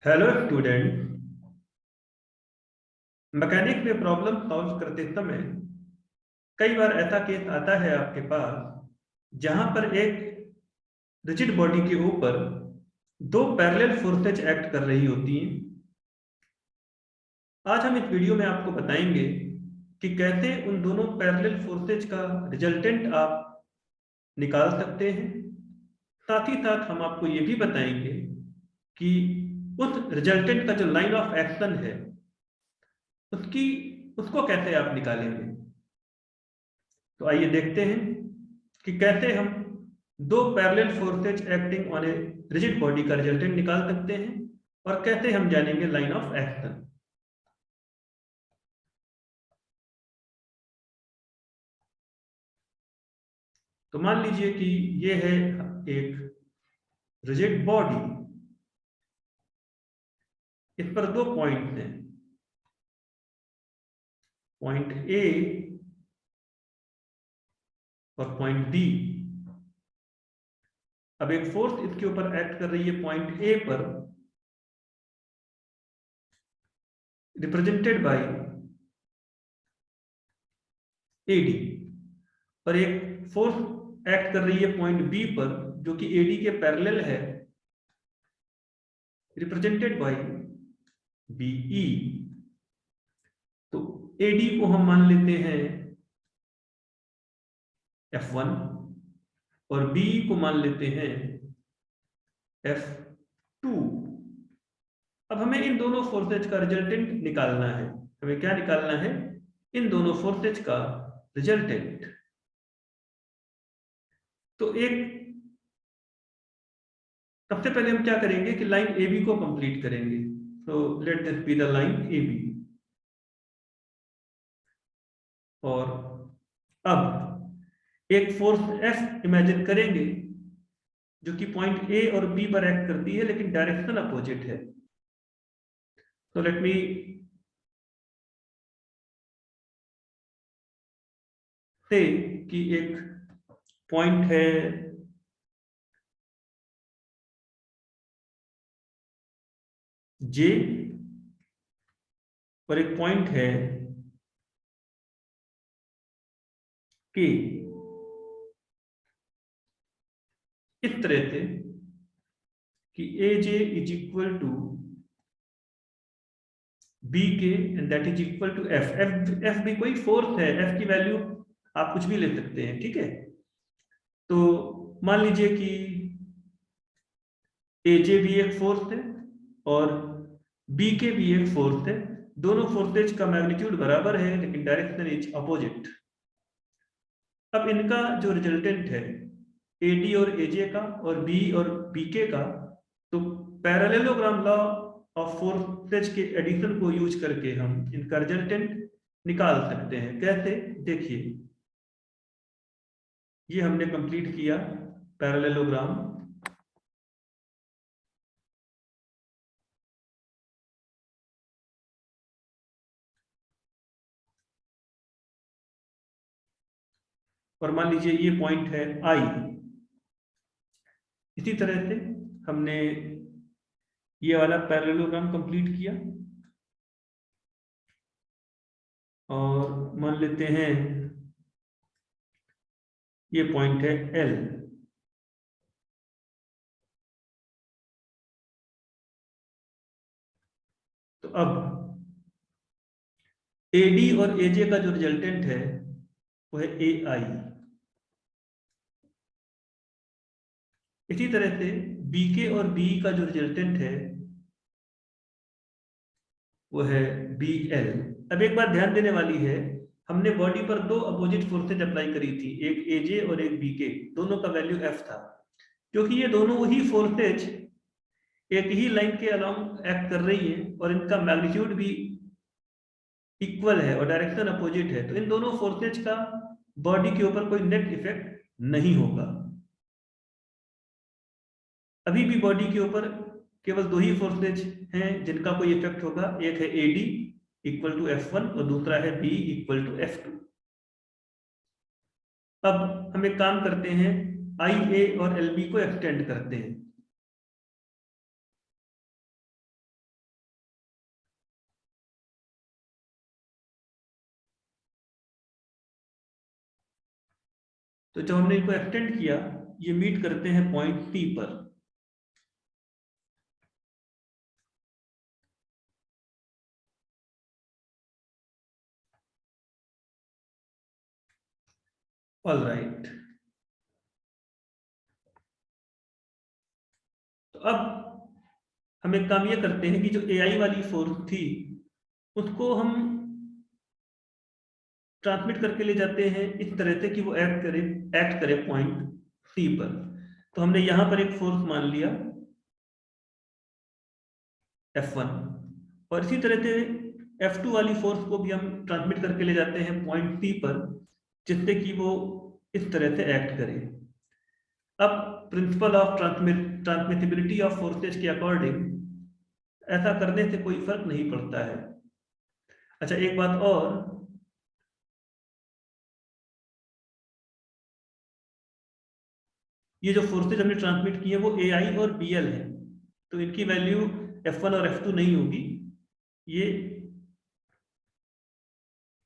Hello student. Mechanic में problem solve करते समय कई बार ऐसा केस आता है आपके पास जहां पर एक रिजिड बॉडी के ऊपर दो पैरेलल फोर्सेज एक्ट कर रही होती हैं। आज हम इस वीडियो में आपको बताएंगे कि कैसे उन दोनों पैरेलल फोर्सेज का रिजल्टेंट आप निकाल सकते हैं। साथ ही साथ हम आपको ये भी बताएंगे कि उस रिजल्टेंट का जो लाइन ऑफ एक्शन है उसकी उसको कैसे आप निकालेंगे। तो आइए देखते हैं कि कैसे हम दो parallel forces acting on a rigid body का रिजल्टेंट निकाल सकते हैं और कैसे हम जानेंगे लाइन ऑफ एक्शन। तो मान लीजिए कि ये है एक रिजिड बॉडी, इस पर दो पॉइंट्स हैं, पॉइंट ए और पॉइंट बी। अब एक फोर्स इसके ऊपर एक्ट कर रही है पॉइंट ए पर, रिप्रेजेंटेड बाय एडी, और एक फोर्स एक्ट कर रही है पॉइंट बी पर जो कि एडी के पैरेलल है, रिप्रेजेंटेड बाय बीई। तो एडी को हम मान लेते हैं F1 और बीई को मान लेते हैं F2। अब हमें इन दोनों फोर्सेज का रिजल्टेंट निकालना है। हमें क्या निकालना है? इन दोनों फोर्सेज का रिजल्टेंट। तो एक सबसे पहले हम क्या करेंगे कि लाइन ए बी को कंप्लीट करेंगे। So let this be the line A B. और अब एक फोर्स एफ इमेजिन करेंगे जो कि पॉइंट ए और बी पर एक्ट करती है लेकिन डायरेक्शन अपोजिट है। तो लेट मी से कि एक पॉइंट है जे और एक पॉइंट है के। इस तरह से कि A J is equal to B K and that is equal to F. F भी कोई फोर्स है, एफ की वैल्यू आप कुछ भी ले सकते हैं, ठीक है। तो मान लीजिए कि ए जे भी एक फोर्स है और बी के भी एक फोर्स है। दोनों फोर्सेज का मैग्नीट्यूड बराबर है लेकिन डायरेक्शन इज अपोजिट। अब इनका जो रिजल्टेंट है एडी और एजे का और बी और बीके का, तो पैरेललोग्राम लॉ ऑफ फोर्सेज के एडिशन को यूज करके हम इनका रिजल्टेंट निकाल सकते हैं। कैसे? देखिए, ये हमने कंप्लीट किया पैरेललोग्राम। और मान लीजिए ये पॉइंट है आई। इसी तरह से हमने ये वाला पैरेललोग्राम कंप्लीट किया और मान लेते हैं ये पॉइंट है एल। तो अब एडी और एजे का जो रिजल्टेंट है वो है ए आई। इसी तरह से बीके और बी का जो रिजल्टेंट है वो है बी एल। अब एक बात ध्यान देने वाली है, हमने बॉडी पर दो अपोजिट फोर्सेज अप्लाई करी थी, एक एजे और एक बीके। दोनों का वैल्यू एफ था। क्योंकि ये दोनों ही फोर्सेज एक ही लाइन के अलोंग एक्ट कर रही है और इनका मैग्नीट्यूड भी इक्वल है और डायरेक्शन अपोजिट है, तो इन दोनों फोर्सेज का बॉडी के ऊपर कोई नेट इफेक्ट नहीं होगा। अभी भी बॉडी के ऊपर केवल दो ही फोर्सेज हैं जिनका कोई इफेक्ट होगा। एक है एडी इक्वल टू F1 और दूसरा है बी इक्वल टू F2। अब हम एक काम करते हैं, आई ए और एल बी को एक्सटेंड करते हैं। तो जब हमने इनको एक्सटेंड किया, ये मीट करते हैं पॉइंट सी पर। ऑल राइट, तो अब हम एक काम ये करते हैं कि जो ए आई वाली फोर्स थी उसको हम ट्रांसमिट करके ले जाते हैं इस तरह से कि वो एक्ट करे पॉइंट सी पर। तो हमने यहां पर एक फोर्स मान लिया F1, और इसी तरह से F2 वाली फोर्स को भी हम ट्रांसमिट करके ले जाते हैं पॉइंट सी पर, जिससे कि वो इस तरह से एक्ट करे। अब principle of transmissibility of forces के अकॉर्डिंग ऐसा करने से कोई फर्क नहीं पड़ता है। अच्छा, एक बात और, ये जो फोर्सेज हमने ट्रांसमिट की है वो ए आई और बी एल है, तो इनकी वैल्यू F1 और F2 नहीं होगी। ये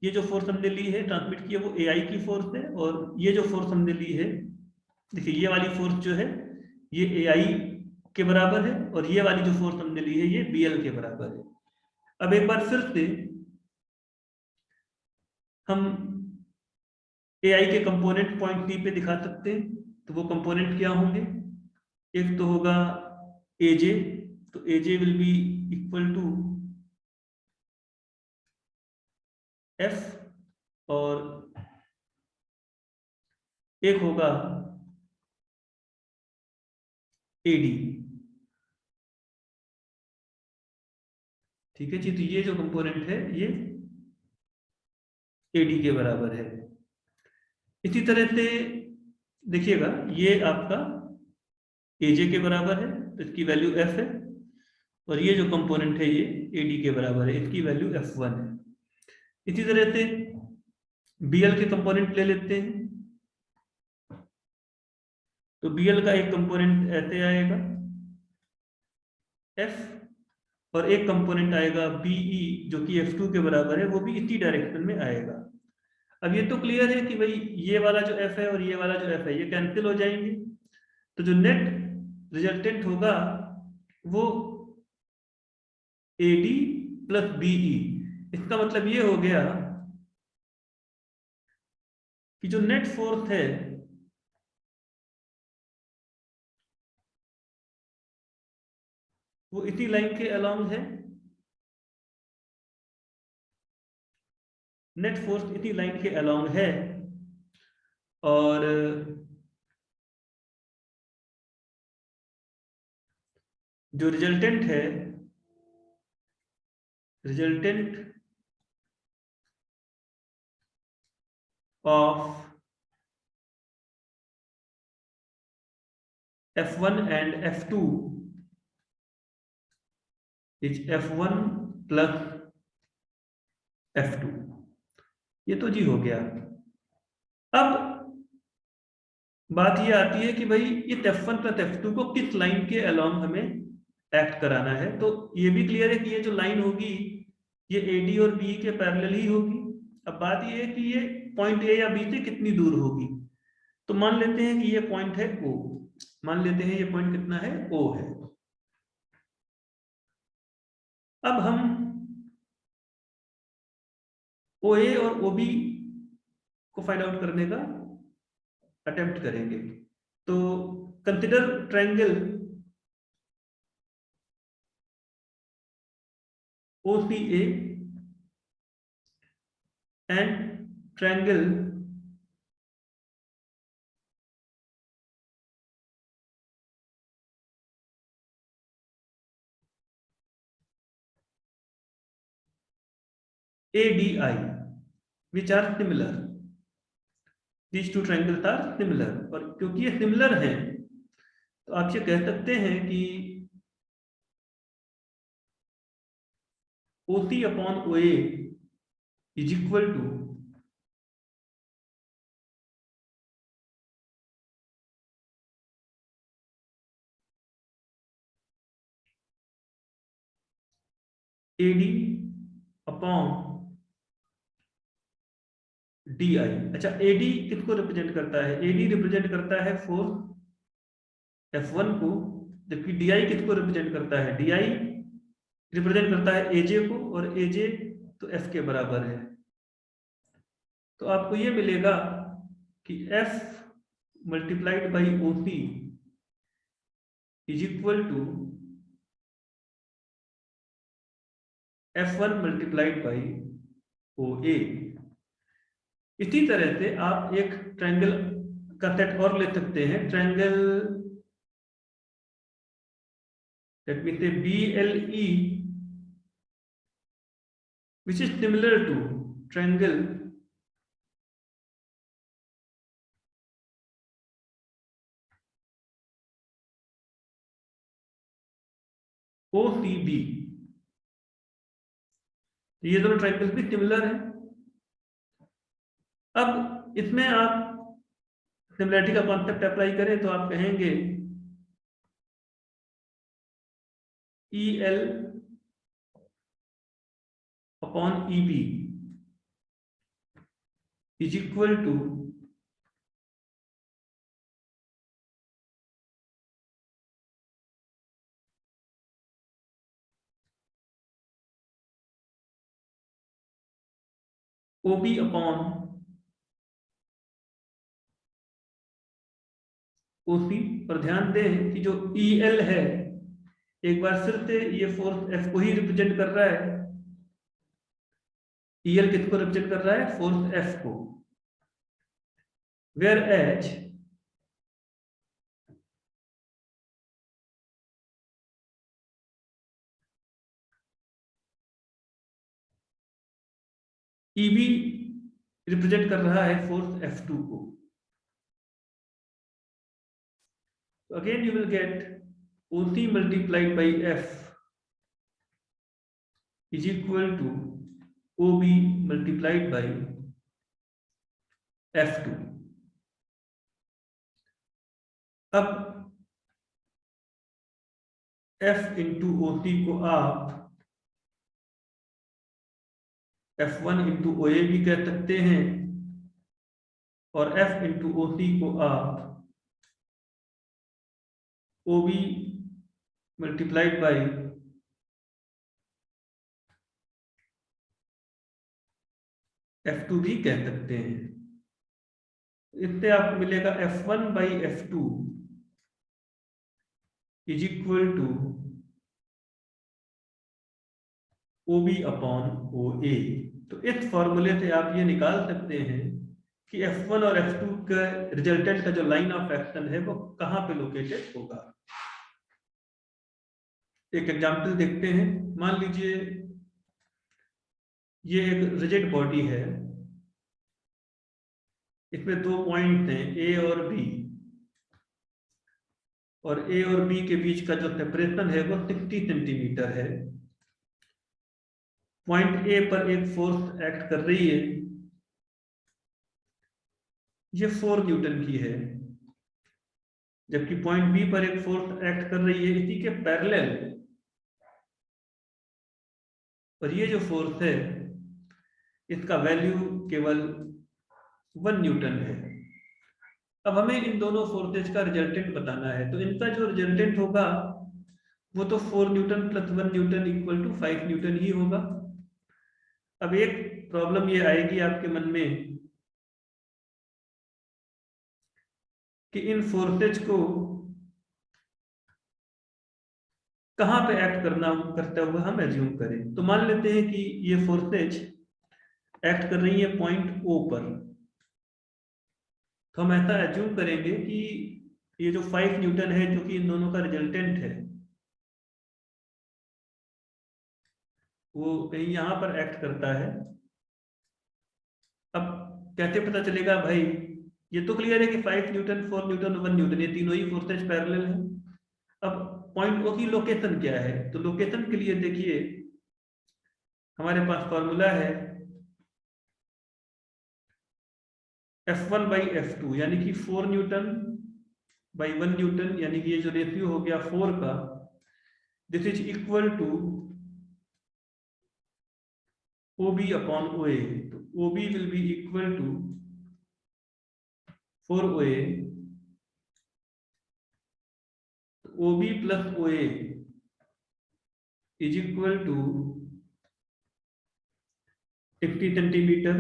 ये जो फोर्स हमने ली है ट्रांसमिट की है वो ए आई की फोर्स है, और ये जो फोर्स हमने ली है, देखिए ये वाली फोर्स जो है ये ए आई के बराबर है, और ये वाली जो फोर्स हमने ली है ये बी एल के बराबर है। अब एक बार फिर से हम ए आई के कंपोनेंट पॉइंट सी पे दिखा सकते हैं। तो वो कंपोनेंट क्या होंगे? एक तो होगा ए जे, तो A J will be equal to F, और एक होगा ए डी। ठीक है जी, तो ये जो कंपोनेंट है ये ए डी के बराबर है। इसी तरह से देखिएगा, ये आपका ए जे के बराबर है, तो इसकी वैल्यू एफ है, और ये जो कंपोनेंट है ये ए डी के बराबर है, इसकी वैल्यू F1 है। इसी तरह से बी एल के कंपोनेंट ले लेते हैं। तो बी एल का एक कंपोनेंट ऐसे आएगा एफ, और एक कंपोनेंट आएगा बीई जो कि F2 के बराबर है, वो भी इसी डायरेक्शन में आएगा। अब ये तो क्लियर है कि भाई ये वाला जो एफ है और ये वाला जो एफ है ये कैंसिल हो जाएंगे, तो जो नेट रिजल्टेंट होगा वो ए डी प्लस बीई। इसका मतलब ये हो गया कि जो नेट फोर्स है वो इसी लाइन के अलोंग है, नेट फोर्स इसी लाइन के अलोंग है, और जो रिजल्टेंट है, resultant of F1 and F2 is F1 plus F2। ये तो जी हो गया। अब बात ये आती है कि भाई इस F1 प्लस F2 को किस लाइन के अलोंग हमें एक्ट कराना है। तो ये भी क्लियर है कि ये जो लाइन होगी ये AD और BE के पैरेलल ही होगी। अब बात ये है कि ये पॉइंट A या B से कितनी दूर होगी। तो मान लेते हैं कि ये पॉइंट है O, मान लेते हैं ये पॉइंट कितना है, O है। अब हम OA और OB को फाइंड आउट करने का अटेम्प्ट करेंगे। तो consider triangle OCA and triangle ADI which are similar। These two triangles are similar, और क्योंकि ये सिमिलर हैं तो आप ये कह सकते हैं कि OC upon OA is equal to AD upon D I. अच्छा, एडी किसको रिप्रेजेंट करता है? एडी रिप्रेजेंट करता है फोर्स F1 को, जबकि डी आई किसको रिप्रेजेंट करता है? डी आई रिप्रेजेंट करता है एजे को, और एजे तो एफ के बराबर है। तो आपको ये मिलेगा कि F multiplied by O C is equal to F1 multiplied by O A. इसी तरह से आप एक ट्रायंगल का सेट और ले सकते हैं, triangle let me say BLE, which is similar to triangle OCB। ये दोनों ट्रायंगल भी सिमिलर है। अब इसमें आप सिमिलरिटी का कॉन्सेप्ट अप्लाई करें तो आप कहेंगे EL upon EB is equal to OB upon OC। और ध्यान दें कि जो EL है, एक बार फिर से ये फोर्स F को ही रिप्रेजेंट कर रहा है। EL किसको रिप्रेजेंट कर रहा है? फोर्स F को। वेयर एच EB रिप्रेजेंट कर रहा है फोर्स F2 को। So again you will get OC multiplied by F is equal to OB multiplied by F2। अब F इंटू OC को आप F1 इंटू OA भी कह सकते हैं, और F इंटू OC को आप OB मल्टीप्लाइड बाई F2 भी कह सकते हैं। इससे आपको मिलेगा F1 by F2 is equal to OB upon OA। तो इस फॉर्मूले से आप ये निकाल सकते हैं कि F1 और F2 का रिजल्टेंट का जो लाइन ऑफ एक्शन है वो कहां पे लोकेटेड होगा। एक एग्जांपल देखते हैं। मान लीजिए ये एक रिजिड बॉडी है, इसमें दो पॉइंट हैं ए और बी, और ए और बी के बीच का जो सेपरेशन है वो 60 सेंटीमीटर है। पॉइंट ए पर एक फोर्स एक्ट कर रही है, ये 4 न्यूटन की है, जबकि पॉइंट बी पर एक फोर्स एक्ट कर रही है इसी के पैरेलल, और ये जो फोर्स है इसका वैल्यू केवल 1 न्यूटन है। अब हमें इन दोनों फोर्सेज का रिजल्टेंट बताना है, तो इनका जो रिजल्टेंट होगा वो तो 4 newton plus 1 newton equal to 5 newton ही होगा। अब एक प्रॉब्लम ये आएगी आपके मन में कि इन फोर्सेज को कहां पे एक्ट करता हुआ हम एज्यूम करें। तो मान लेते हैं कि ये फोर्सेज एक्ट कर रही है पॉइंट ओ पर, तो हम ऐसा एज्यूम करेंगे कि ये जो 5 न्यूटन है जो कि इन दोनों का रिजल्टेंट है वो कहीं यहां पर एक्ट करता है। अब कैसे पता चलेगा भाई? ये तो क्लियर है कि 5 न्यूटन 4 न्यूटन 1 न्यूटन ये तीनों ही फोर्सेज पैरेलल हैं। अब पॉइंट ओ की लोकेशन क्या है? तो लोकेशन के लिए देखिए हमारे पास फॉर्मूला है F1 बाई F2, यानी कि 4 न्यूटन बाई 1 न्यूटन, यानी कि ये जो रेशियो हो गया 4 का, this is equal to OB upon OA, तो OB will be equal to 4OA, OB plus OA is equal to 50 centimetre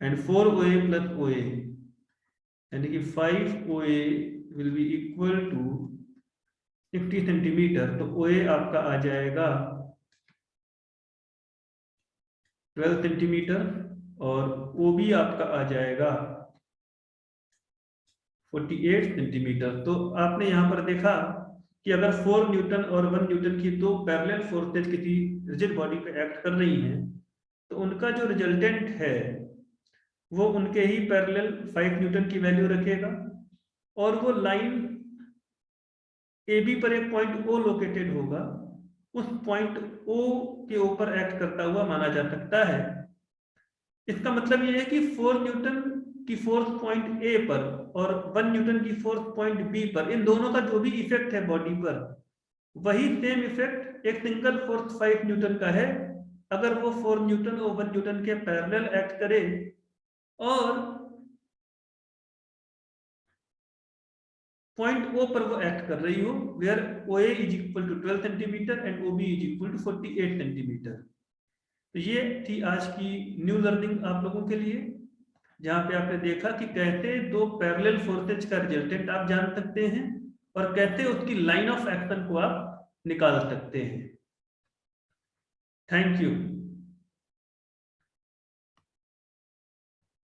and 4OA plus OA यानी कि 5OA will be equal to 50 centimetre, तो OA आपका आ जाएगा 12 centimetre और OB आपका आ जाएगा 48 centimetre. तो आपने यहाँ पर देखा कि अगर 4 न्यूटन और 1 न्यूटन की दो पैरेलल फोर्सेज किसी रिजिड बॉडी पे एक्ट कर रही हैं, तो उनका जो रिजल्टेंट है वो उनके ही पैरेलल 5 न्यूटन की वैल्यू रखेगा और वो लाइन AB पर एक पॉइंट O लोकेटेड होगा, उस पॉइंट O के ऊपर एक्ट करता हुआ माना जा सकता है। इसका मतलब ये है कि 4 न्यूटन की फोर्स पॉइंट A पर और 1 न्यूटन की फोर्स पॉइंट B पर, इन दोनों का जो भी इफेक्ट है बॉडी पर, वही सेम इफेक्ट एक सिंगल फोर्स 5 न्यूटन का है अगर वो 4 न्यूटन और 1 न्यूटन के पैरेलल एक्ट करे और पॉइंट O पर वो एक्ट कर रही हो, where OA is equal to 12 centimetre and OB is equal to 48 centimetre. तो ये थी आज की न्यू लर्निंग आप लोगों के लिए, जहां पे आपने देखा कि कैसे दो पैरेलल फोर्सेज का रिजल्टेंट आप जान सकते हैं और कैसे उसकी लाइन ऑफ एक्शन को आप निकाल सकते हैं। Thank you.